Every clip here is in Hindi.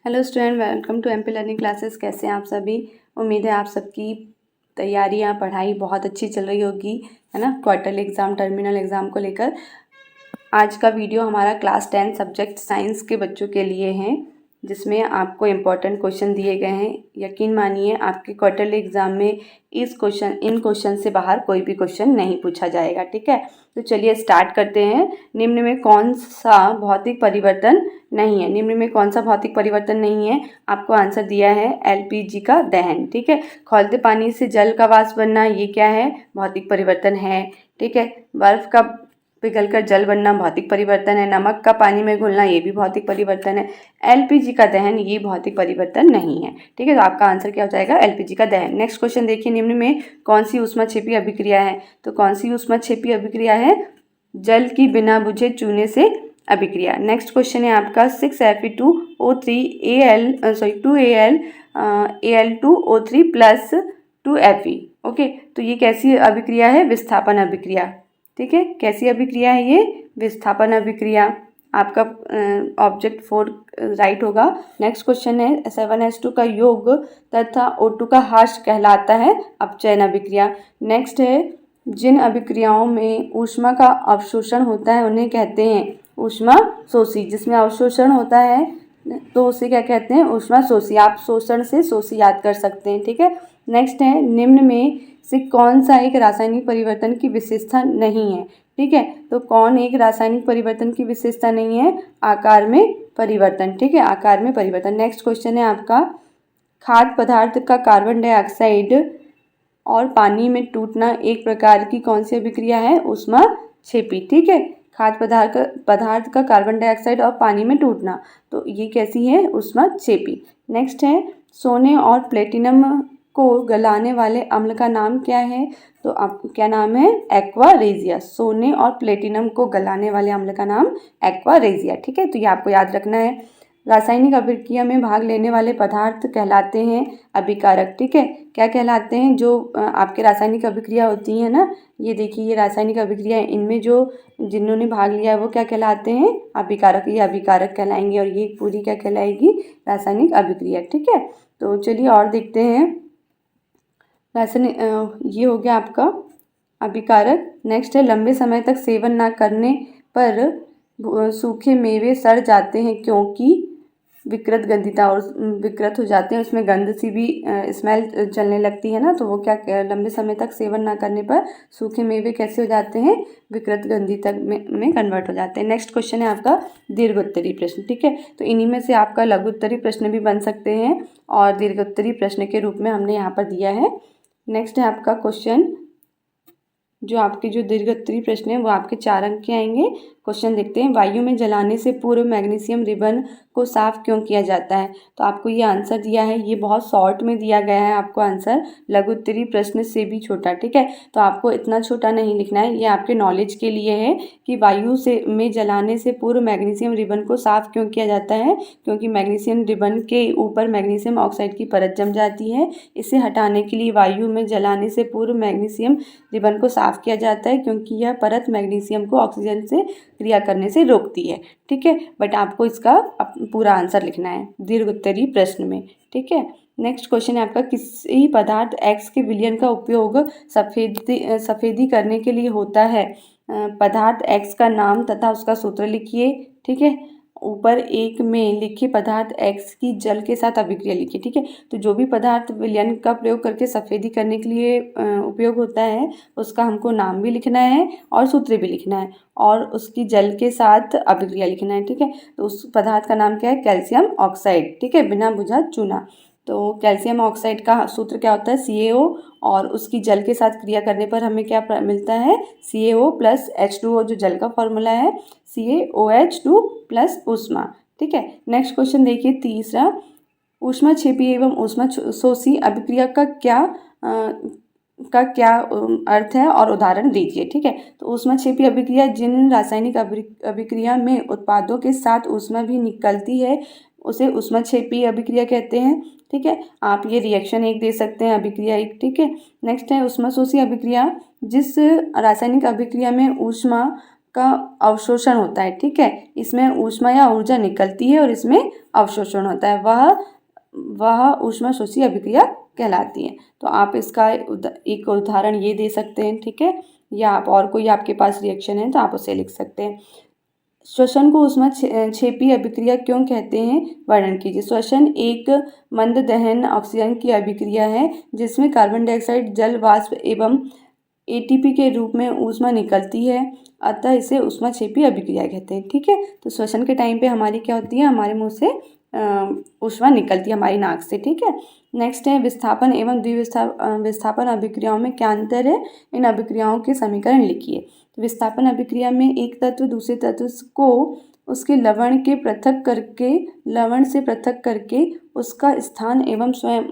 Hello student, welcome to MP learning classes. कैसे हैं आप सभी? उम्मीद है आप सबकी तैयारियां, पढ़ाई बहुत अच्छी चल रही होगी, है ना। क्वार्टरली एग्ज़ाम, टर्मिनल एग्ज़ाम को लेकर आज का वीडियो हमारा क्लास 10 सब्जेक्ट साइंस के बच्चों के लिए है, जिसमें आपको इम्पोर्टेंट क्वेश्चन दिए गए हैं। यकीन मानिए आपके क्वार्टरली एग्ज़ाम में इन क्वेश्चन से बाहर कोई भी क्वेश्चन नहीं पूछा जाएगा, ठीक है। तो चलिए स्टार्ट करते हैं। निम्न में कौन सा भौतिक परिवर्तन नहीं है? निम्न में कौन सा भौतिक परिवर्तन नहीं है? आपको आंसर दिया है एलपीजी का दहन, ठीक है। खौलते पानी से जल का वाष्प बनना, ये क्या है? भौतिक परिवर्तन है, ठीक है। बर्फ का पिघलकर जल बनना भौतिक परिवर्तन है। नमक का पानी में घुलना, ये भी भौतिक परिवर्तन है। एलपीजी का दहन, ये भौतिक परिवर्तन नहीं है, ठीक है। तो आपका आंसर क्या हो जाएगा? एलपीजी का दहन। नेक्स्ट क्वेश्चन देखिए, निम्न में कौन सी ऊष्माक्षेपी अभिक्रिया है? तो कौन सी ऊष्माक्षेपी अभिक्रिया है? जल की बिना बुझे चूने से अभिक्रिया। नेक्स्ट क्वेश्चन है आपका 6Fe2O3 प्लस 2Fe। ओके, तो ये कैसी अभिक्रिया है? विस्थापन अभिक्रिया, ठीक है। कैसी अभिक्रिया है ये? विस्थापन अभिक्रिया। आपका ऑब्जेक्ट 4 राइट होगा। नेक्स्ट क्वेश्चन है 7H2 का योग तथा O2 का ह्रास कहलाता है अपचयन अभिक्रिया। नेक्स्ट है जिन अभिक्रियाओं में ऊष्मा का अवशोषण होता है उन्हें कहते हैं ऊष्मा शोषी। जिसमें अवशोषण होता है तो उसे क्या कहते हैं? ऊष्मा शोषी। आप शोषण से शोषी याद कर सकते हैं, ठीक है। नेक्स्ट है निम्न में से कौन सा एक रासायनिक परिवर्तन की विशेषता नहीं है? ठीक है, तो कौन एक रासायनिक परिवर्तन की विशेषता नहीं है? आकार में परिवर्तन, ठीक है, आकार में परिवर्तन। नेक्स्ट क्वेश्चन है आपका खाद्य पदार्थ का कार्बन डाइऑक्साइड और पानी में टूटना एक प्रकार की कौन सी अभिक्रिया है? ऊष्माक्षेपी, ठीक है। खाद्य पदार्थ का कार्बन डाइऑक्साइड और पानी में टूटना, तो ये कैसी है? ऊष्माक्षेपी। नेक्स्ट है सोने और प्लेटिनम को गलाने वाले अम्ल का नाम क्या है? तो आप क्या नाम है? Aqua regia. सोने और प्लेटिनम को गलाने वाले अम्ल का नाम एक्वा रेजिया, ठीक है। तो ये आपको याद रखना है। रासायनिक अभिक्रिया में भाग लेने वाले पदार्थ कहलाते हैं अभिकारक, ठीक है। क्या कहलाते हैं? जो आपके रासायनिक अभिक्रिया होती है ना, ये देखिए ये रासायनिक अभिक्रिया है, इनमें जो जिन्होंने भाग लिया है वो क्या कहलाते हैं? अभिकारक। ये अभिकारक कहलाएंगे और ये पूरी क्या कहलाएगी? रासायनिक अभिक्रिया, ठीक है। तो चलिए और देखते हैं। रासायनिक ये हो गया आपका अभिकारक। नेक्स्ट है लंबे समय तक सेवन ना करने पर सूखे मेवे सड़ जाते हैं क्योंकि विकृत गंधिता और विकृत हो जाते हैं, उसमें गंध सी भी स्मेल चलने लगती है ना, तो वो क्या लंबे समय तक सेवन ना करने पर सूखे मेवे कैसे हो जाते हैं? विकृत गंधिता में कन्वर्ट हो जाते हैं। नेक्स्ट क्वेश्चन है आपका दीर्घोत्तरी प्रश्न, ठीक है। तो इन्हीं में से आपका लघुत्तरी प्रश्न भी बन सकते हैं और दीर्घोत्तरी प्रश्न के रूप में हमने यहाँ पर दिया है। नेक्स्ट है आपका क्वेश्चन, जो आपके जो दीर्घोत्तरी प्रश्न है वो आपके 4 अंक के आएंगे। क्वेश्चन देखते हैं, वायु में जलाने से पूर्व मैग्नीशियम रिबन को साफ क्यों किया जाता है? तो आपको ये आंसर दिया है, ये बहुत शॉर्ट में दिया गया है आपको आंसर, लघुत्तरी प्रश्न से भी छोटा, ठीक है। तो आपको इतना छोटा नहीं लिखना है, ये आपके नॉलेज के लिए है कि वायु में जलाने से पूर्व मैग्नीशियम रिबन को साफ क्यों किया जाता है? क्योंकि मैग्नीशियम रिबन के ऊपर मैग्नीशियम ऑक्साइड की परत जम जाती है। इसे हटाने के लिए वायु में जलाने से पूर्व मैग्नीशियम रिबन को साफ किया जाता है, क्योंकि यह परत मैग्नीशियम को ऑक्सीजन से क्रिया करने से रोकती है, ठीक है। बट आपको इसका पूरा आंसर लिखना है दीर्घोत्तरी प्रश्न में, ठीक है। नेक्स्ट क्वेश्चन है आपका किसी पदार्थ X के विलयन का उपयोग सफेदी करने के लिए होता है। पदार्थ X का नाम तथा उसका सूत्र लिखिए, ठीक है। ऊपर एक में लिखे पदार्थ X की जल के साथ अभिक्रिया लिखिए, ठीक है। तो जो भी पदार्थ विलयन का प्रयोग करके सफेदी करने के लिए उपयोग होता है उसका हमको नाम भी लिखना है और सूत्र भी लिखना है और उसकी जल के साथ अभिक्रिया लिखना है, ठीक है। तो उस पदार्थ का नाम क्या है? कैल्शियम ऑक्साइड, ठीक है, बिना बुझा चूना। तो कैल्शियम ऑक्साइड का सूत्र क्या होता है? CaO, और उसकी जल के साथ क्रिया करने पर हमें क्या मिलता है? CaO प्लस H2O, जो जल का फॉर्मूला है CaOH2 प्लस ऊष्मा, ठीक है। नेक्स्ट क्वेश्चन देखिए तीसरा, ऊष्माक्षेपी एवं ऊष्मा शोषी अभिक्रिया का क्या अर्थ है और उदाहरण दीजिए, ठीक है। तो ऊष्माक्षेपी अभिक्रिया जिन रासायनिक अभिक्रिया में उत्पादों के साथ ऊष्मा भी निकलती है उसे ऊष्माक्षेपी अभिक्रिया कहते हैं, ठीक है। आप ये रिएक्शन 1 दे सकते हैं, अभिक्रिया 1, ठीक है। नेक्स्ट है ऊष्मा शोषी अभिक्रिया, जिस रासायनिक अभिक्रिया में ऊष्मा का अवशोषण होता है, ठीक है। इसमें ऊष्मा या ऊर्जा निकलती है और इसमें अवशोषण होता है, वह ऊष्मा शोषी अभिक्रिया कहलाती है। तो आप इसका एक उदाहरण ये दे सकते हैं, ठीक है, या आप और कोई आपके पास रिएक्शन है तो आप उसे लिख सकते हैं। श्वसन को ऊष्मा क्षेपी अभिक्रिया क्यों कहते हैं, वर्णन कीजिए। श्वसन एक मंद दहन ऑक्सीजन की अभिक्रिया है जिसमें कार्बन डाइऑक्साइड जल वाष्प एवं एटीपी के रूप में ऊष्मा निकलती है, अतः इसे ऊष्मा क्षेपी अभिक्रिया कहते हैं, ठीक है। तो श्वसन के टाइम पे हमारी क्या होती है, हमारे मुंह से ऊष्मा निकलती है हमारी नाक से, ठीक है। नेक्स्ट है विस्थापन एवं विस्थापन अभिक्रियाओं में क्या अंतर है, इन अभिक्रियाओं के समीकरण लिखिए। तो विस्थापन अभिक्रिया में एक तत्व दूसरे तत्व को उसके लवण से पृथक करके उसका स्थान एवं स्वयं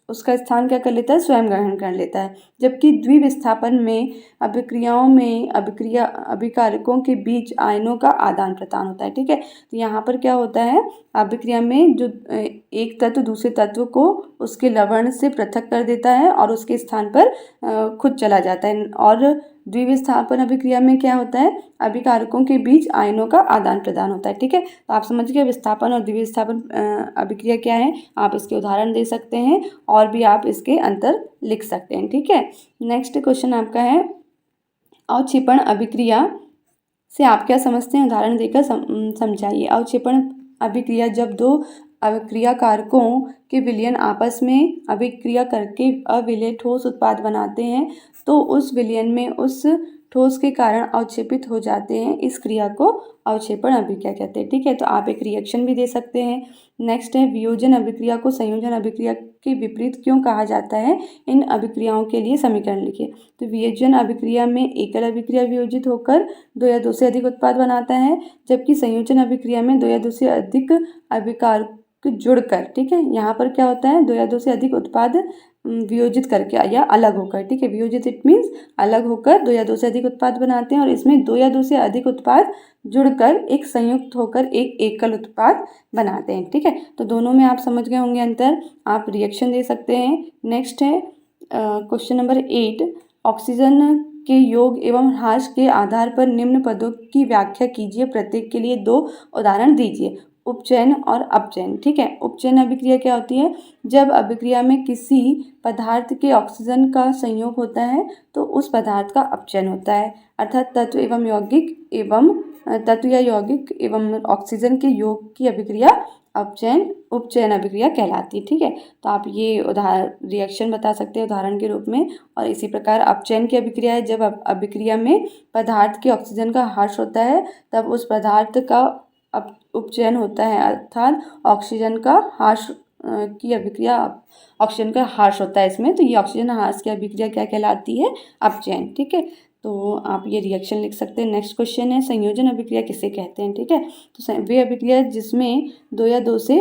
उसका स्थान क्या कर लेता है, स्वयं ग्रहण कर लेता है। जबकि द्विविस्थापन में अभिक्रियाओं में अभिकारकों के बीच आयनों का आदान प्रदान होता है, ठीक है। तो यहाँ पर क्या होता है, अभिक्रिया में जो एक तत्व दूसरे तत्व को उसके लवण से पृथक कर देता है और उसके स्थान पर खुद चला जाता है, और द्विविस्थापन अभिक्रिया में क्या होता है, अभिकारकों के बीच आयनों का आदान प्रदान होता है, ठीक है। तो आप समझ गए विस्थापन और द्विविस्थापन अभिक्रिया क्या है। आप इसके उदाहरण दे सकते हैं और भी आप इसके अंतर लिख सकते हैं, ठीक है। नेक्स्ट क्वेश्चन आपका है अवक्षेपण अभिक्रिया से आप क्या समझते हैं, उदाहरण देकर समझाइए। अवक्षेपण अभिक्रिया जब दो अभिक्रिया कारकों के विलयन आपस में अभिक्रिया करके अविलेय ठोस उत्पाद बनाते हैं तो उस विलयन में उस ठोस के कारण अवक्षेपित हो जाते हैं, इस क्रिया को अवक्षेपण अभिक्रिया कहते हैं, ठीक है। तो आप एक रिएक्शन भी दे सकते हैं। नेक्स्ट है वियोजन अभिक्रिया को संयोजन अभिक्रिया के विपरीत क्यों कहा जाता है, इन अभिक्रियाओं के लिए समीकरण लिखिए। तो वियोजन अभिक्रिया में एकल अभिक्रिया वियोजित होकर दो या दो से अधिक उत्पाद बनाता है, जबकि संयोजन अभिक्रिया में दो या दो से अधिक अभिकारक जुड़कर, ठीक है, यहाँ पर क्या होता है, दो या दो से अधिक उत्पाद वियोजित करके या अलग होकर, ठीक है। वियोजित इट मीन्स अलग होकर दो या दो से अधिक उत्पाद बनाते हैं और इसमें दो या दो से अधिक उत्पाद जुड़कर एक संयुक्त होकर एक एकल उत्पाद बनाते हैं, ठीक है। तो दोनों में आप समझ गए होंगे अंतर, आप रिएक्शन दे सकते हैं। नेक्स्ट है क्वेश्चन नंबर 8, ऑक्सीजन के योग एवं ह्रास के आधार पर निम्न पदों की व्याख्या कीजिए, प्रत्येक के लिए 2 उदाहरण दीजिए। उपचयन और अपचयन, ठीक है। उपचयन अभिक्रिया क्या होती है, जब अभिक्रिया में किसी पदार्थ के ऑक्सीजन का संयोग होता है तो उस पदार्थ का अपचयन होता है, अर्थात तत्व या यौगिक एवं ऑक्सीजन के योग की अभिक्रिया उपचयन अभिक्रिया कहलाती है, ठीक है। तो आप ये रिएक्शन बता सकते हैं उदाहरण के रूप में। और इसी प्रकार अपचयन की अभिक्रिया है, जब अभिक्रिया में पदार्थ के ऑक्सीजन का ह्रास होता है तब उस पदार्थ का उपचयन होता है, अर्थात ऑक्सीजन का ह्रास की अभिक्रिया, ऑक्सीजन का ह्रास होता है इसमें, तो ये ऑक्सीजन ह्रास की अभिक्रिया क्या कहलाती है, अपचयन, ठीक है। तो आप ये रिएक्शन लिख सकते हैं। नेक्स्ट क्वेश्चन है संयोजन अभिक्रिया किसे कहते हैं, ठीक है। तो वे अभिक्रिया जिसमें दो या दो से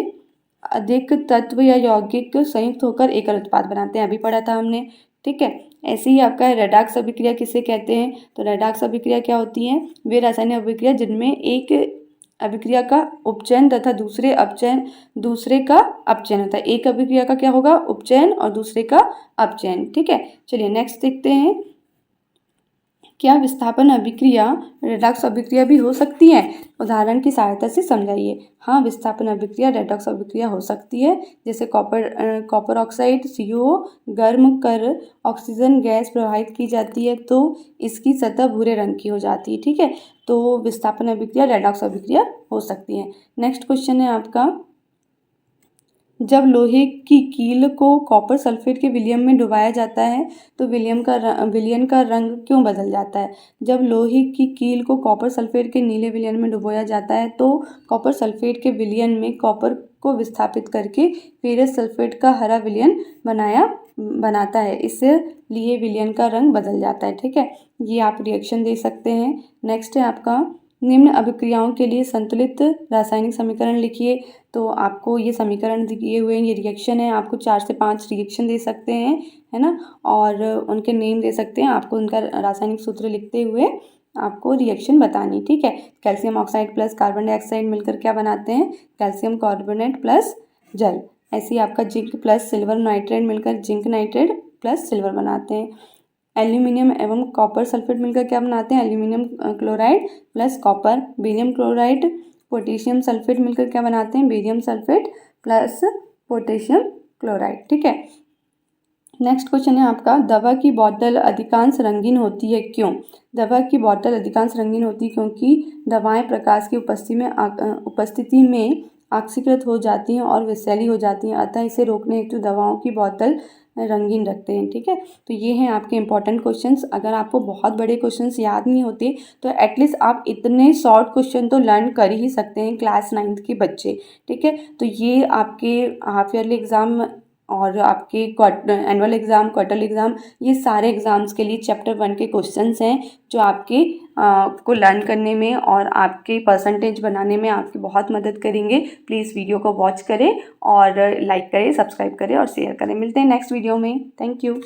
अधिक तत्व या यौगिक संयुक्त होकर एकल उत्पाद बनाते हैं, अभी पढ़ा था हमने, ठीक है। ऐसे ही आपका रेडॉक्स अभिक्रिया किसे कहते हैं, तो रेडॉक्स अभिक्रिया क्या होती है, वे रासायनिक अभिक्रिया जिनमें एक अभिक्रिया का उपचयन तथा दूसरे का अपचयन होता है। एक अभिक्रिया का क्या होगा, उपचयन, और दूसरे का अपचयन, ठीक है। चलिए नेक्स्ट देखते हैं, क्या विस्थापन अभिक्रिया रेडॉक्स अभिक्रिया भी हो सकती है, उदाहरण की सहायता से समझाइए। हाँ, विस्थापन अभिक्रिया रेडॉक्स अभिक्रिया हो सकती है, जैसे कॉपर ऑक्साइड CuO गर्म कर ऑक्सीजन गैस प्रवाहित की जाती है तो इसकी सतह भूरे रंग की हो जाती है, ठीक है। तो विस्थापन अभिक्रिया रेडॉक्स अभिक्रिया हो सकती है। नेक्स्ट क्वेश्चन है आपका, जब लोहे की कील को कॉपर सल्फेट के विलयन में डुबाया जाता है तो विलयन का रंग क्यों बदल जाता है। जब लोहे की कील को कॉपर सल्फेट के नीले विलयन में डुबोया जाता है तो कॉपर सल्फेट के विलयन में कॉपर को विस्थापित करके फेरस सल्फेट का हरा विलयन बनाता है, इसलिए विलयन का रंग बदल जाता है, ठीक है। ये आप रिएक्शन दे सकते हैं। नेक्स्ट है आपका, निम्न अभिक्रियाओं के लिए संतुलित रासायनिक समीकरण लिखिए। तो आपको ये समीकरण दिए हुए हैं, ये रिएक्शन है, आपको 4 से 5 रिएक्शन दे सकते हैं, है ना, और उनके नेम दे सकते हैं। आपको उनका रासायनिक सूत्र लिखते हुए आपको रिएक्शन बतानी, ठीक है। Calcium oxide plus carbon dioxide मिलकर क्या बनाते हैं, कैल्शियम कार्बोनेट प्लस जल। ऐसे ही आपका जिंक प्लस सिल्वर नाइट्रेट मिलकर जिंक नाइट्रेट प्लस सिल्वर बनाते हैं। एल्यूमिनियम एवं कॉपर सल्फेट मिलकर क्या बनाते हैं, aluminium chloride plus copper. Barium chloride potassium sulphate मिलकर क्या बनाते हैं, barium sulphate plus potassium chloride. ठीक है। नेक्स्ट क्वेश्चन है आपका, दवा की बोतल अधिकांश रंगीन होती है क्यों? दवा की बोतल अधिकांश रंगीन होती है क्योंकि दवाएं प्रकाश की उपस्थिति में ऑक्सीकृत हो जाती हैं और विषैली हो जाती हैं, अतः इसे रोकने हेतु दवाओं की बोतल रंगीन रखते हैं। ठीक है। तो ये हैं आपके इंपॉर्टेंट क्वेश्चंस। अगर आपको बहुत बड़े क्वेश्चंस याद नहीं होते तो एटलीस्ट आप इतने शॉर्ट क्वेश्चन तो लर्न कर ही सकते हैं क्लास 9th के बच्चे। ठीक है। तो ये आपके हाफ ईयरली एग्ज़ाम और आपके एनुअल एग्ज़ाम, क्वार्टरली एग्ज़ाम, ये सारे एग्ज़ाम्स के लिए चैप्टर 1 के क्वेश्चंस हैं जो आपके को लर्न करने में और आपके परसेंटेज बनाने में आपकी बहुत मदद करेंगे। प्लीज़ वीडियो को वॉच करें और लाइक करें, सब्सक्राइब करें और शेयर करें। मिलते हैं नेक्स्ट वीडियो में। Thank you.